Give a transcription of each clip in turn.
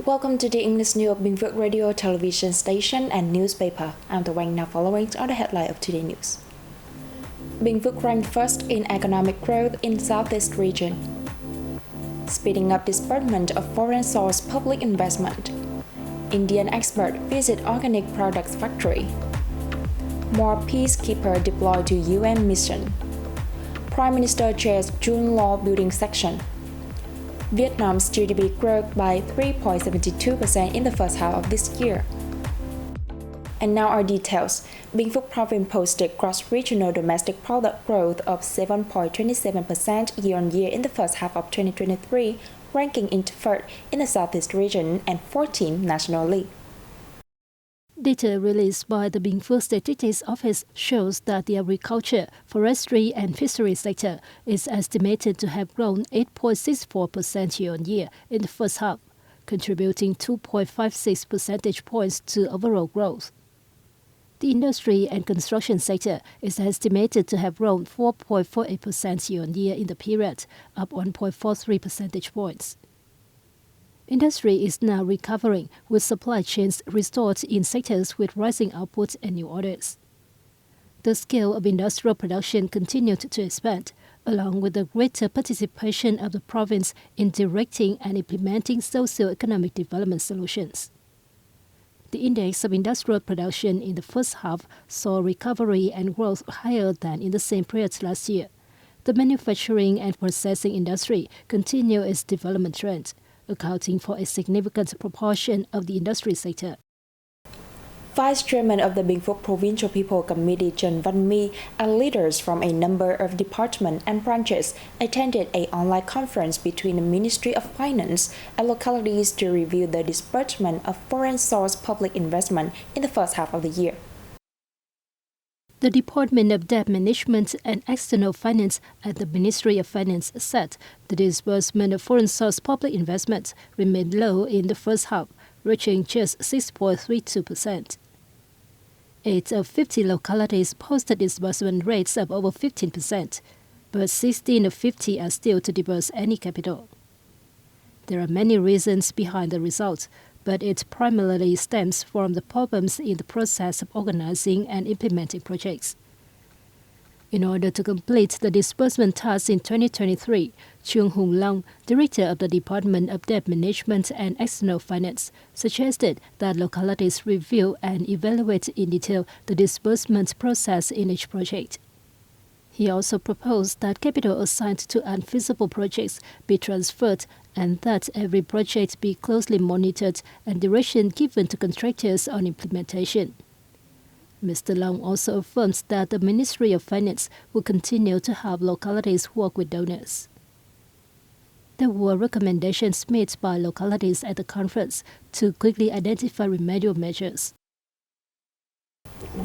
Welcome to the English News of Binh Phuoc Radio, television station and newspaper. I'm the one now following are the headline of today's news. Binh Phuoc ranked first in economic growth in Southeast region. Speeding up disbursement of foreign source public investment. Indian expert visit organic products factory. More peacekeeper deployed to UN mission. Prime Minister chairs June law building section. Vietnam's GDP grew by 3.72% in the first half of this year. And now our details. Binh Phuoc province posted gross regional domestic product growth of 7.27% year-on-year in the first half of 2023, ranking in third in the Southeast region and 14th nationally. Data released by the Binh Phuoc Statistics Office shows that the agriculture, forestry and fishery sector is estimated to have grown 8.64% year-on-year in the first half, contributing 2.56 percentage points to overall growth. The industry and construction sector is estimated to have grown 4.48% year-on-year in the period, up 1.43 percentage points. Industry is now recovering, with supply chains restored in sectors with rising output and new orders. The scale of industrial production continued to expand, along with the greater participation of the province in directing and implementing socio-economic development solutions. The index of industrial production in the first half saw recovery and growth higher than in the same period last year. The manufacturing and processing industry continued its development trend, accounting for a significant proportion of the industry sector. Vice Chairman of the Binh Phuoc Provincial People Committee Trần Văn My and leaders from a number of departments and branches attended an online conference between the Ministry of Finance and localities to review the disbursement of foreign source public investment in the first half of the year. The Department of Debt Management and External Finance at the Ministry of Finance said the disbursement of foreign source public investment remained low in the first half, reaching just 6.32%. 8 of 50 localities posted disbursement rates of over 15%, but 16 of 50 are still to disburse any capital. There are many reasons behind the results, but it primarily stems from the problems in the process of organizing and implementing projects. In order to complete the disbursement task in 2023, Trương Hùng Long, Director of the Department of Debt Management and External Finance, suggested that localities review and evaluate in detail the disbursement process in each project. He also proposed that capital assigned to unfeasible projects be transferred and that every project be closely monitored and direction given to contractors on implementation. Mr. Long also affirms that the Ministry of Finance will continue to have localities work with donors. There were recommendations made by localities at the conference to quickly identify remedial measures.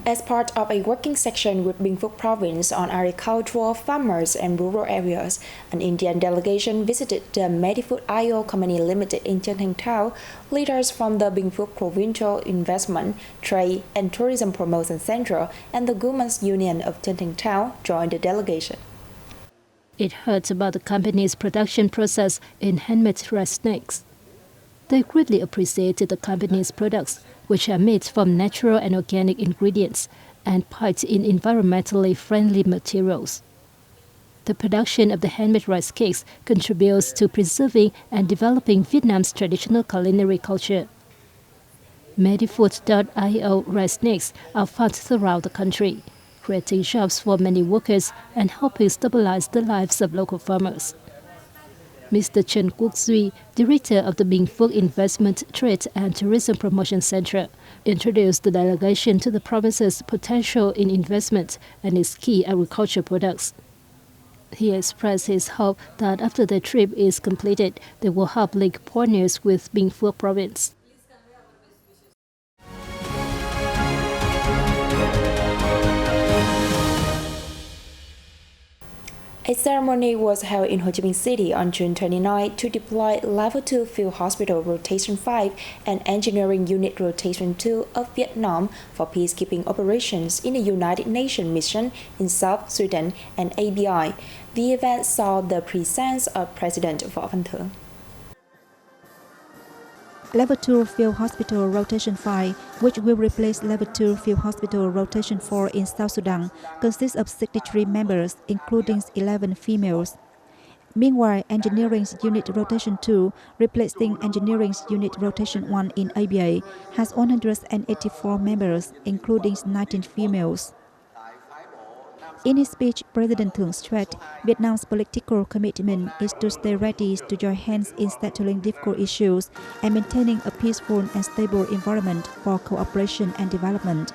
As part of a working session with Binh Phuoc Province on agricultural, farmers and rural areas, an Indian delegation visited the Medifood IO Company Limited in Theo. Leaders from the Binh Phuoc Provincial Investment, Trade and Tourism Promotion Center and the Women's Union of Theo joined the delegation. It heard about the company's production process in handmade rice snacks. They greatly appreciated the company's products, which are made from natural and organic ingredients and piped in environmentally friendly materials. The production of the handmade rice cakes contributes to preserving and developing Vietnam's traditional culinary culture. Medifood.io rice snacks are found throughout the country, creating jobs for many workers and helping stabilize the lives of local farmers. Mr. Trần Quốc Duy, Director of the Binh Phuoc Investment, Trade and Tourism Promotion Center, introduced the delegation to the province's potential in investment and its key agriculture products. He expressed his hope that after the trip is completed, they will help link partners with Binh Phuoc Province. A ceremony was held in Ho Chi Minh City on June 29 to deploy Level 2 Field Hospital Rotation 5 and Engineering Unit Rotation 2 of Vietnam for peacekeeping operations in the United Nations mission in South Sudan and ABI. The event saw the presence of President Võ Văn Thưởng. Level 2 Field Hospital Rotation 5, which will replace Level 2 Field Hospital Rotation 4 in South Sudan, consists of 63 members, including 11 females. Meanwhile, Engineering's Unit Rotation 2, replacing Engineering's Unit Rotation 1 in ABA, has 184 members, including 19 females. In his speech, President Thượng stressed Vietnam's political commitment is to stay ready to join hands in settling difficult issues and maintaining a peaceful and stable environment for cooperation and development.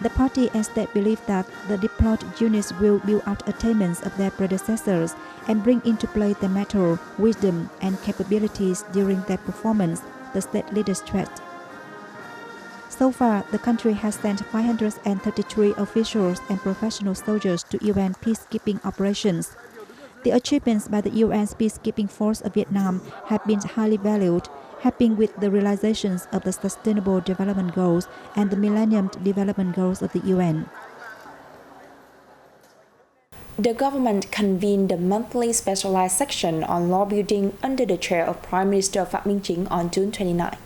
The party and state believe that the deployed units will build out attainments of their predecessors and bring into play their mettle, wisdom, and capabilities during their performance, the state leader stressed. So far, the country has sent 533 officials and professional soldiers to UN peacekeeping operations. The achievements by the UN's peacekeeping force of Vietnam have been highly valued, helping with the realizations of the Sustainable Development Goals and the Millennium Development Goals of the UN. The government convened the monthly specialized section on law building under the chair of Prime Minister Phạm Minh Chính on June 29.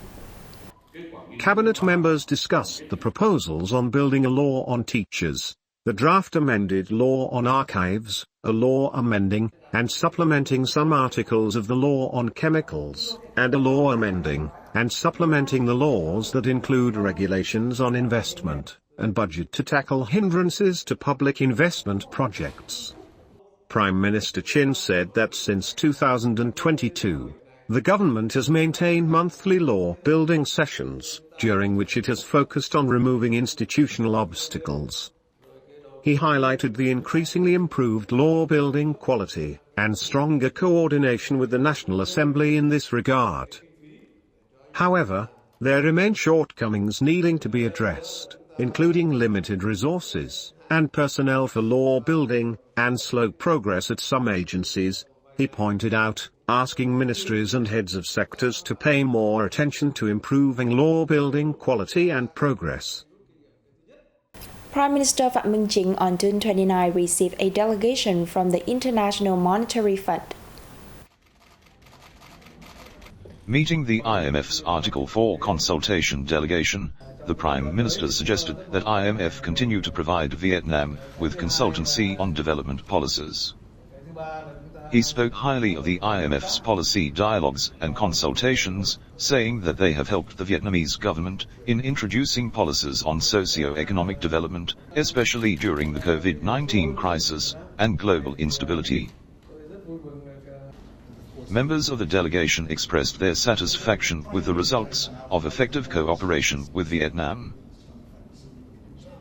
Cabinet members discussed the proposals on building a law on teachers, the draft amended law on archives, a law amending and supplementing some articles of the law on chemicals, and a law amending and supplementing the laws that include regulations on investment and budget to tackle hindrances to public investment projects. Prime Minister Chin said that since 2022, the government has maintained monthly law-building sessions, during which it has focused on removing institutional obstacles. He highlighted the increasingly improved law-building quality and stronger coordination with the National Assembly in this regard. However, there remain shortcomings needing to be addressed, including limited resources and personnel for law building, and slow progress at some agencies, he pointed out, asking ministries and heads of sectors to pay more attention to improving law building quality and progress. Prime Minister Phạm Minh Chính on June 29 received a delegation from the International Monetary Fund. Meeting the IMF's Article 4 consultation delegation, the Prime Minister suggested that IMF continue to provide Vietnam with consultancy on development policies. He spoke highly of the IMF's policy dialogues and consultations, saying that they have helped the Vietnamese government in introducing policies on socio-economic development, especially during the COVID-19 crisis and global instability. Members of the delegation expressed their satisfaction with the results of effective cooperation with Vietnam.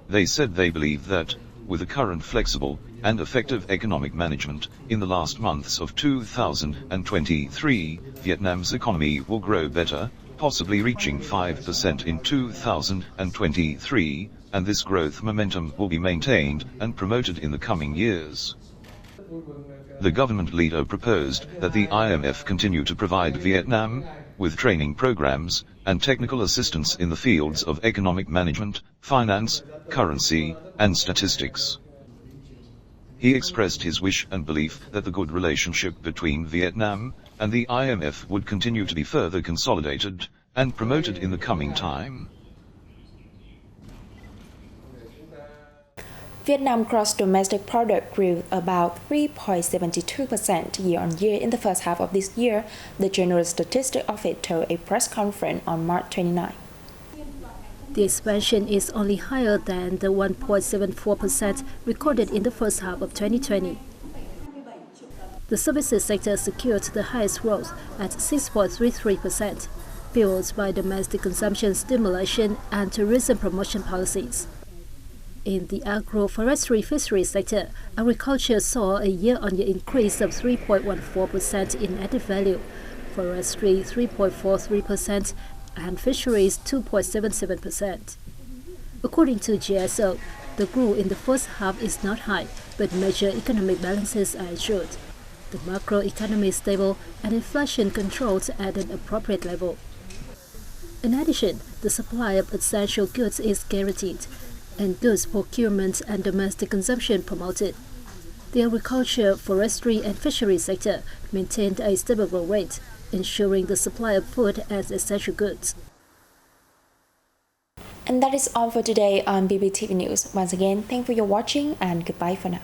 They said they believe that, with the current flexible and effective economic management, in the last months of 2023, Vietnam's economy will grow better, possibly reaching 5% in 2023, and this growth momentum will be maintained and promoted in the coming years. The government leader proposed that the IMF continue to provide Vietnam with training programs and technical assistance in the fields of economic management, finance, currency, and statistics. He expressed his wish and belief that the good relationship between Vietnam and the IMF would continue to be further consolidated and promoted in the coming time. Vietnam gross domestic product grew about 3.72% year-on-year in the first half of this year, the General Statistics Office told a press conference on March 29. The expansion is only higher than the 1.74% recorded in the first half of 2020. The services sector secured the highest growth at 6.33%, fueled by domestic consumption stimulation and tourism promotion policies. In the agro-forestry fisheries sector, agriculture saw a year-on-year increase of 3.14% in added value, forestry 3.43%, and fisheries 2.77%. According to GSO, the growth in the first half is not high, but major economic balances are ensured. The macroeconomy is stable and inflation controlled at an appropriate level. In addition, the supply of essential goods is guaranteed, and goods procurement and domestic consumption promoted. The agriculture, forestry, and fisheries sector maintained a stable growth rate, ensuring the supply of food as essential goods. And that is all for today on BPTV News. Once again, thank you for your watching and goodbye for now.